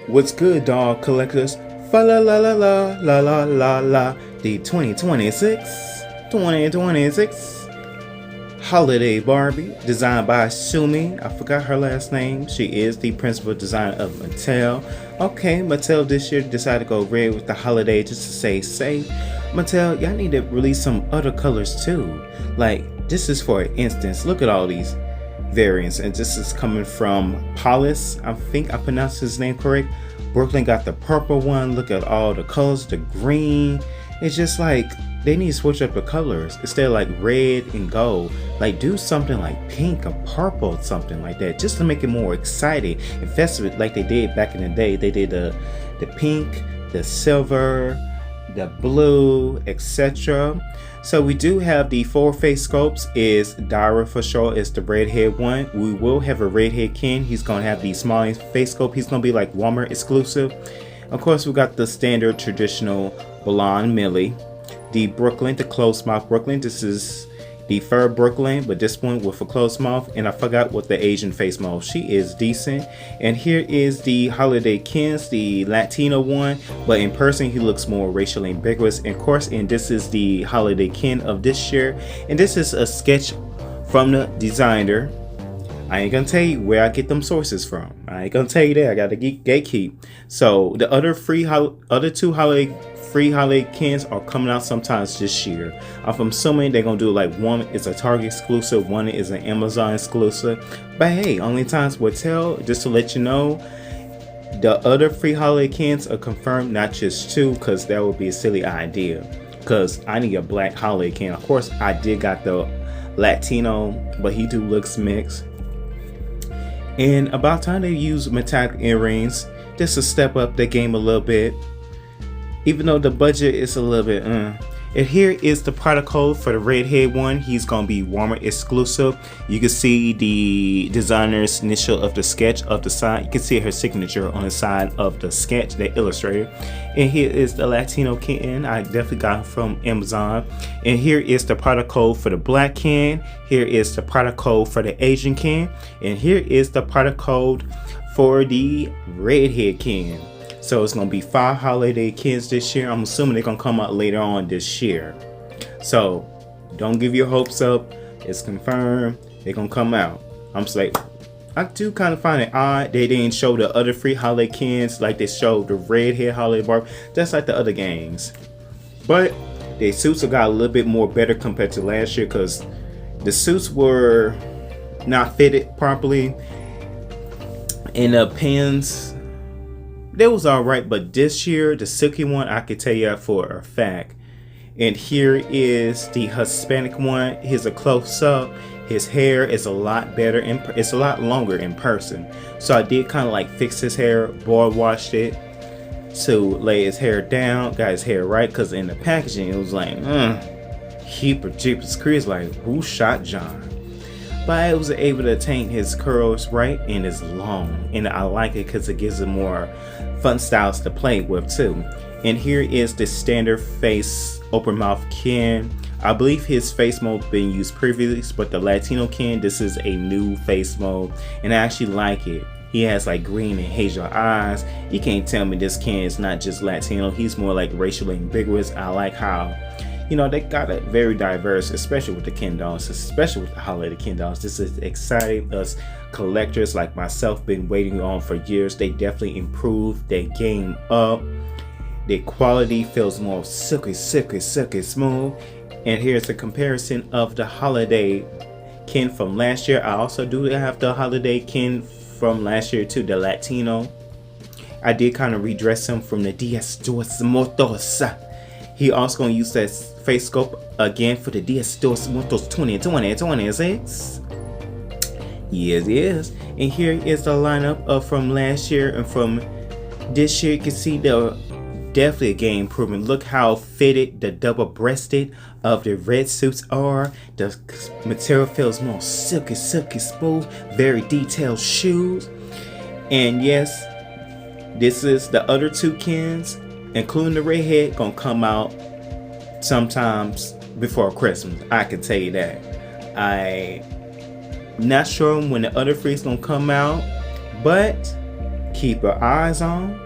What's good, dog collectors? Fa la la la la la la la la. The 2026 Holiday Barbie, designed by Sumi. I forgot her last name. She is the principal designer of Mattel. Okay, Mattel this year decided to go red with the holiday just to say safe. Mattel, y'all need to release some other colors too. Like, this is for instance, look at all these variants, and this is coming from Paulus. I think I pronounced his name correct. Brooklyn got the purple one. Look at all the colors, the green. It's just like they need to switch up the colors instead of like red and gold. Like, do something like pink or purple, something like that, just to make it more exciting and festive, like they did back in the day. They did the pink, the silver, the blue, etc. So we do have the 4 face sculpts. Is Dara for sure is the redhead one. We will have a redhead Ken. He's gonna have the small face sculpt. He's gonna be like Walmart exclusive. Of course, we got the standard traditional blonde Millie, the Brooklyn, the closed mouth Brooklyn. This is the fur Brooklyn, but this one with a closed mouth. And I forgot what the Asian face mode. She is decent. And here is the holiday Kens, the Latino one, but in person he looks more racially ambiguous. And of course, and this is the holiday Ken of this year. And this is a sketch from the designer. I ain't gonna tell you where I get them sources from. I ain't gonna tell you that. I gotta gatekeep. So the other two holiday Kens are coming out sometimes this year. I'm assuming they're gonna do like one is a Target exclusive, one is an Amazon exclusive. But hey, only times will tell. Just to let you know, the other free holiday Kens are confirmed, not just 2, because that would be a silly idea. Because I need a black holiday Ken. Of course, I did got the Latino, but he do looks mixed. And about time they use metallic earrings, just to step up the game a little bit. Even though the budget is a little bit, And here is the product code for the redhead one. He's gonna be Walmart exclusive. You can see the designer's initial of the sketch of the side. You can see her signature on the side of the sketch, the illustrator. And here is the Latino kitten. I definitely got from Amazon. And here is the product code for the black can. Here is the product code for the Asian can. And here is the product code for the redhead can. So it's gonna be 5 holiday Kens this year. I'm assuming they're gonna come out later on this year. So don't give your hopes up. It's confirmed they're gonna come out. I'm just like, I do kind of find it odd they didn't show the other free holiday Kens like they showed the redhead holiday Barbie. That's like the other games. But their suits have got a little bit more better compared to last year, because the suits were not fitted properly. And the pins, they was alright, but this year, the silky one, I could tell you for a fact. And here is the Hispanic one. Here's a close up. His hair is a lot better, it's a lot longer in person. So I did kind of like fix his hair, board washed it to lay his hair down, got his hair right, because in the packaging, it was like, heaper jeepers crews, like, who shot John? But I was able to attain his curls right, and it's long, and I like it because it gives it more fun styles to play with too. And here is the standard face open mouth Ken. I believe his face mode been used previously, but the Latino Ken, this is a new face mode, and I actually like it. He has like green and hazel eyes. You can't tell me this Ken is not just Latino. He's more like racially ambiguous. I like how, you know, they got it very diverse, especially with the Ken dolls, especially with the holiday Ken dolls. This is exciting. Us collectors like myself been waiting on for years. They definitely improved their game up. The quality feels more silky smooth. And here's the comparison of the holiday Ken from last year. I also do have the holiday Ken from last year too, the Latino. I did kind of redress him from the Dias dos Muertos. He also gonna use that face sculpt again for the Dias dos Muertos 2026. Yes. And here is the lineup of from last year and from this year. You can see the definitely a game improvement. Look how fitted the double-breasted of the red suits are. The material feels more silky smooth. Very detailed shoes. And yes, this is the other 2 Kens, including the redhead, gonna come out sometimes before Christmas. I can tell you that. I not sure when the other freaks gonna come out, but keep our eyes on.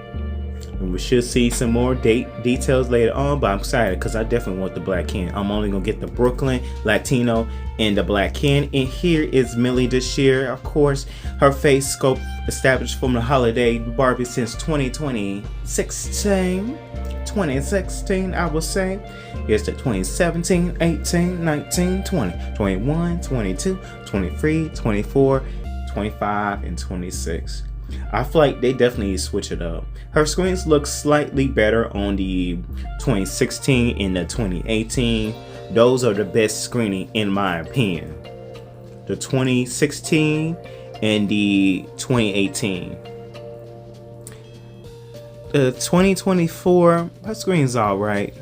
And we should see some more details later on, but I'm excited because I definitely want the black can. I'm only going to get the Brooklyn, Latino, and the black can. And here is Millie this year. Of course, her face sculpt established from the holiday Barbie since 2016. 2016, I would say. Here's the 2017, 18, 19, 20, 21, 22, 23, 24, 25, and 26. I feel like they definitely switch it up. Her screens look slightly better on the 2016 and the 2018. Those are the best screening in my opinion. The 2016 and the 2018. The 2024, her screen's alright.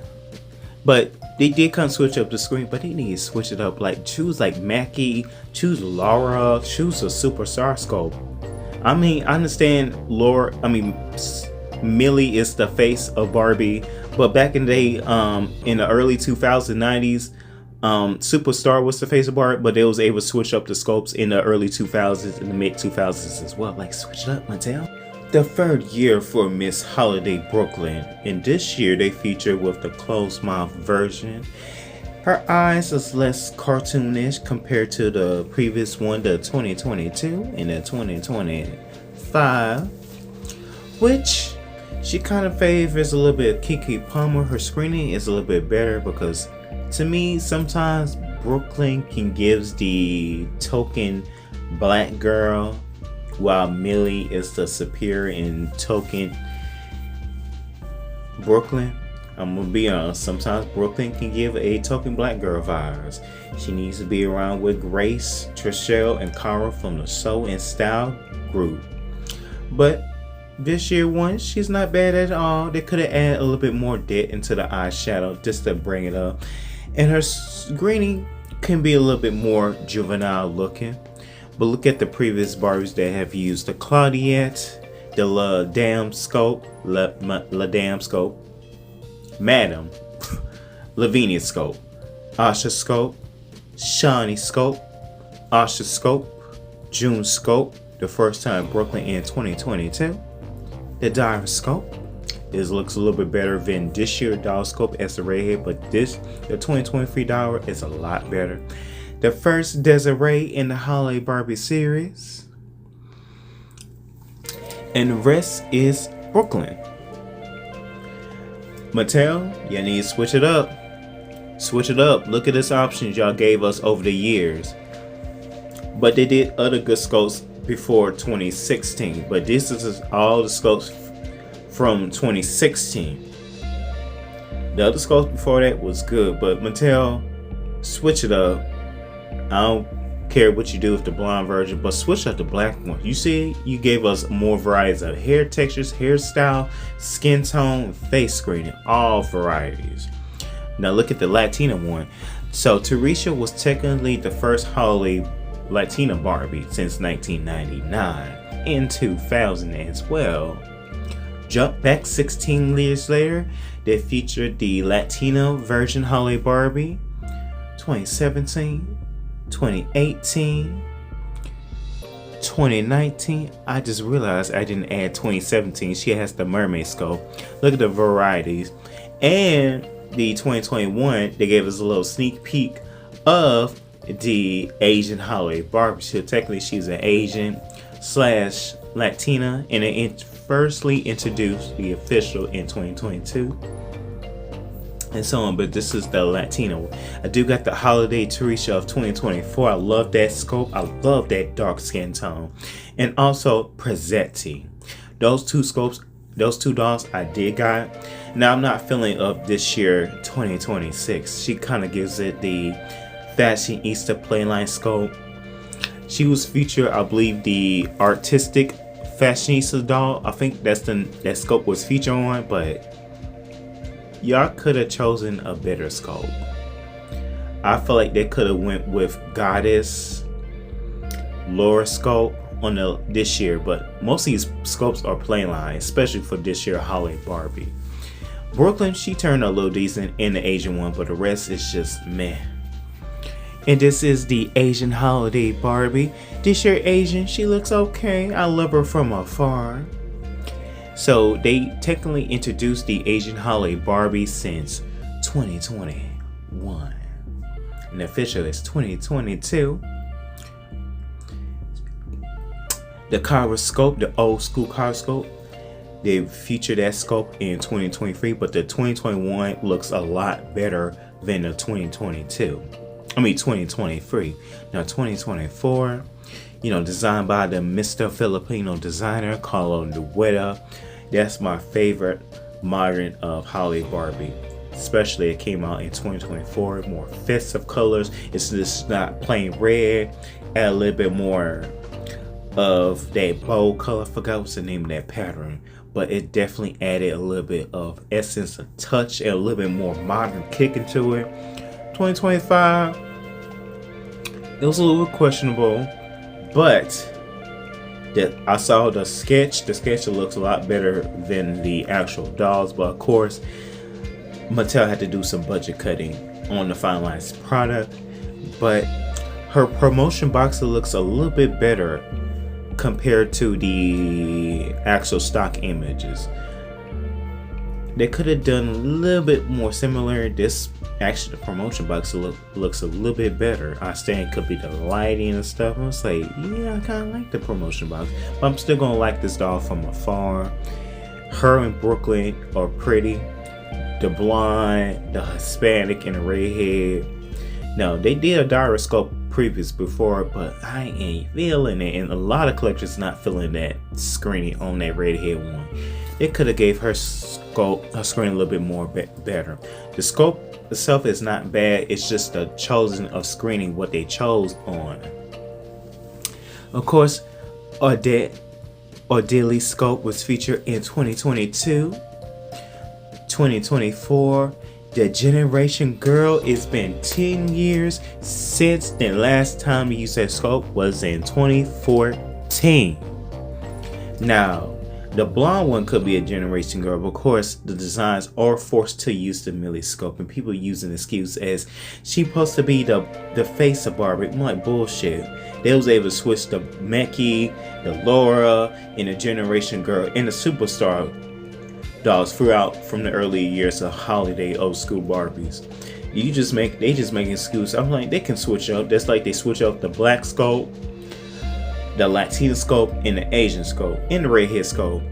But they did kind of switch up the screen, but they need to switch it up. Like choose like Mackie, choose Laura, choose a superstar scope. I mean, I understand Millie is the face of Barbie, but back in the day, in the early 2090s, Superstar was the face of Barbie, but they was able to switch up the scopes in the early 2000s and the mid 2000s as well. Like, switch it up, Mattel. The third year for Miss Holiday Brooklyn, and this year they featured with the closed mouth version. Her eyes is less cartoonish compared to the previous one, the 2022 and the 2025, which she kind of favors a little bit of Keke Palmer. Her screening is a little bit better because to me, sometimes Brooklyn can give the token black girl, while Millie is the superior and token Brooklyn. I'm gonna be honest, sometimes Brooklyn can give a token black girl vibes. She needs to be around with Grace, Trishelle, and Cara from the Soul and Style group. But this year one, she's not bad at all. They could have added a little bit more depth into the eyeshadow just to bring it up. And her greening can be a little bit more juvenile looking. But look at the previous Barbies that have used the Claudette, the La Dame Scope, Madam, Lavinia Scope, Asha Scope, Shawnee Scope, Asha Scope, June Scope, the first time Brooklyn in 2022. The Diamond Scope looks a little bit better than this year Doll Scope as the redhead, but the 2023 Doll is a lot better. The first Desiree in the Holiday Barbie series. And the rest is Brooklyn. Mattel, you need to switch it up. Switch it up. Look at this options y'all gave us over the years. But they did other good sculpts before 2016. But this is all the sculpts from 2016. The other sculpts before that was good. But Mattel, switch it up. I don't care what you do with the blonde version, but switch up the black one. You see, you gave us more varieties of hair textures, hairstyle, skin tone, face screening, all varieties. Now look at the Latina one. So Teresa was technically the first Holiday Latina Barbie since 1999 and 2000 as well. Jump back 16 years later, they featured the Latino version Holiday Barbie, 2017. 2018, 2019. I just realized I didn't add 2017. She has the mermaid scope. Look at the varieties. And the 2021, they gave us a little sneak peek of the Asian Holiday Barbie. So technically she's an Asian / Latina, and they firstly introduced the official in 2022. And so on, but this is the Latino. I do got the Holiday Teresa of 2024. I love that scope. I love that dark skin tone. And also Prezzetti. Those two scopes, those two dolls I did got. Now I'm not feeling up this year 2026. She kind of gives it the Fashionista Playline scope. She was featured, I believe, the Artistic Fashionista doll. I think that scope was featured on, but y'all could have chosen a better scope. I feel like they could have went with Goddess, Laura scope on this year, but most of these scopes are plain line, especially for this year Holiday Barbie. Brooklyn, she turned a little decent in the Asian one, but the rest is just meh. And this is the Asian Holiday Barbie. This year Asian, she looks okay. I love her from afar. So they technically introduced the Asian holiday Barbie since 2021. And official is 2022. The car was sculpt, the old school car sculpt. They featured that sculpt in 2023, but the 2021 looks a lot better than the 2023. Now 2024, designed by the Mr. Filipino designer Carlo Nueta. That's my favorite modern of holiday Barbie. Especially it came out in 2024, more festive colors. It's just not plain red. Add a little bit more of that bold color. I forgot what's the name of that pattern, but it definitely added a little bit of essence, a touch, and a little bit more modern kick into it. 2025, it was a little questionable, but I saw the sketch. The sketch looks a lot better than the actual dolls, but of course, Mattel had to do some budget cutting on the finalized product. But her promotion box looks a little bit better compared to the actual stock images. They could have done a little bit more similar. This actually, the promotion box looks a little bit better. I understand it could be the lighting and stuff. I was like, yeah, I kind of like the promotion box, but I'm still gonna like this doll from afar. Her and Brooklyn are pretty. The blonde, the Hispanic, and the redhead. No, they did a direct sculpt previous before, but I ain't feeling it, and a lot of collectors not feeling that screening on that redhead one. It could have gave her screen a little bit more better. The sculpt itself is not bad. It's just the chosen of screening what they chose on. Of course, Ardeli sculpt was featured in 2022. 2024, the Generation Girl. It's been 10 years since the last time you said sculpt was in 2014. Now, the blonde one could be a Generation Girl, but of course, the designs are forced to use the Millie sculpt, and people using the excuse as she supposed to be the face of Barbie. I'm like, bullshit. They was able to switch the Becky, the Laura, and the Generation Girl, and the Superstar dolls throughout from the early years of holiday old school Barbies. They just make excuses. I'm like, they can switch up. That's like they switch up the black sculpt, the Latina sculpt, and the Asian sculpt, and the redhead sculpt.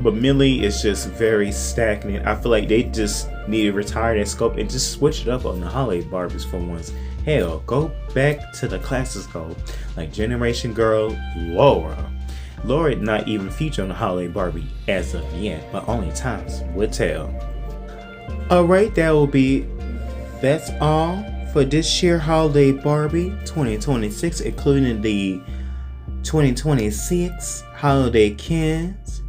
But Millie is just very stagnant. I feel like they just need to retire that sculpt and just switch it up on the holiday Barbies for once. Hell, go back to the classic sculpt, like Generation Girl, Laura. Laura not even featured on the holiday Barbie as of yet, but only times will tell. Alright, that's all for this year holiday Barbie 2026, including the 2026 holiday Kens.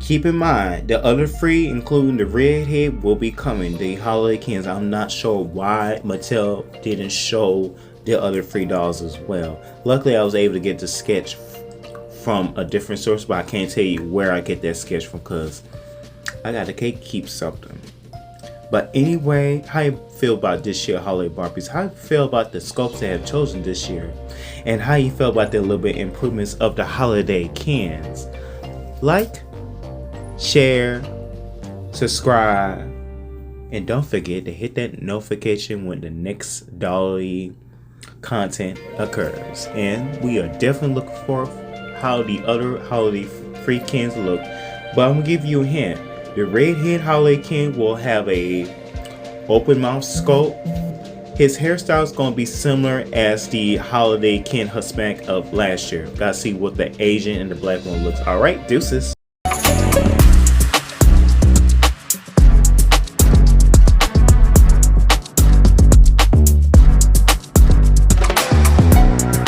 Keep in mind, the other three, including the redhead, will be coming. The holiday Kens. I'm not sure why Mattel didn't show the other three dolls as well. Luckily, I was able to get the sketch from a different source, but I can't tell you where I get that sketch from because I gotta keep something. But anyway, how you feel about this year holiday Barbies? How you feel about the sculpts they have chosen this year? And how you feel about the little bit improvements of the holiday Kens? Like, share, subscribe, and don't forget to hit that notification when the next dolly content occurs. And we are definitely looking for how the other holiday free Kens look, but I'm gonna give you a hint. The redhead holiday Ken will have a open mouth sculpt. His hairstyle is gonna be similar as the holiday Ken Hispanic of last year. Gotta see what the Asian and the black one looks. Alright, deuces.